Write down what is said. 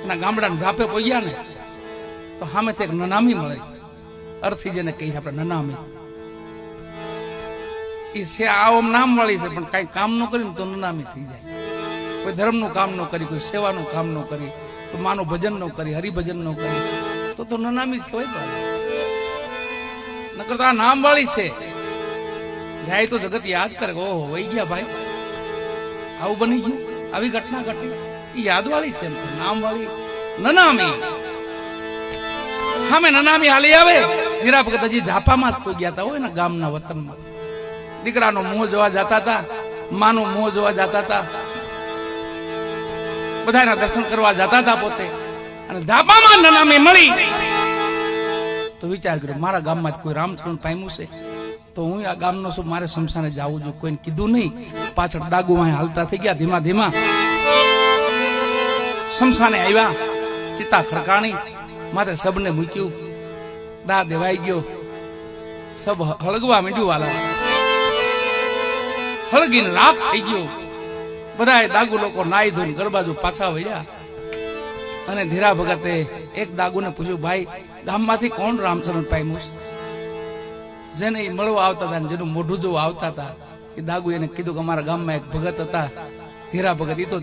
અને ગામડાને ઝાપે પહોંચ્યા ને તો સામે એક નનામી મળે, અર્થી જેને કહી આપણે નનામી. એ છે આમ નામ વાળી છે, પણ કઈ કામ ન કરીને તો નનામી થઈ જાય. કોઈ ધર્મનું કામ ન કરી, કોઈ સેવાનું કામ ન કરી, કોઈ માનું ભજન ન કરી, હરિભજન ન કરી, તો નનામી જ કહેવાય. નકર તો આ નામ વાળી છે, જાય તો જગત યાદ કરે, ઓહો વહી ગયા ભાઈ, આવું બની ગયું, આવી ઘટના ઘટી. એ યાદ વાળી છે, નામ વાળી નનામી. હા, મેં નનામી હાલી આવે. હીરા ભગત હજી ઝાપામાં જ કોઈ ગયા હતા હોય ને, ગામના વતનમાં. દીકરાનો મોહ જોવા જતા હતા, માનો મોહ જોવા જતા હતા, બધાના દર્શન કરવા જતા હતા પોતે. અને ઝાપામાં નનામી મળી તો વિચાર કર્યો, મારા ગામમાં કોઈ રામચરણ પામ્યું છે તો હું આ ગામનો છું, મારે શમશાને જવું જોઈએ. કોઈને કીધું નહીં. પાછળ ડાગુ હાલતા થઈ ગયા ધીમા ધીમા. શમશાને આવ્યા, ચિતા ખડકાણી, માથે સબને મૂક્યું, દા દેવાઈ ગયો, સબ હળગવા માંડ્યું. વાલા હળગીને લાખ થઈ ગયો. બધા દાગુ લોકો નાઈ ધોઈને ઘર બાજુ પાછા વળ્યા. અને ધીરા ભગતે એક દાગુને પૂછ્યું, ભાઈ ગામમાંથી કોણ રામચરણ પામ્યું? જેને એ મળવા આવતા હતા, જેનું મોઢું જોવા આવતા હતા, એ દાગુ એને કીધું કે અમારા ગામમાં એક ભગત હતા ધીરા ભગત. એ તો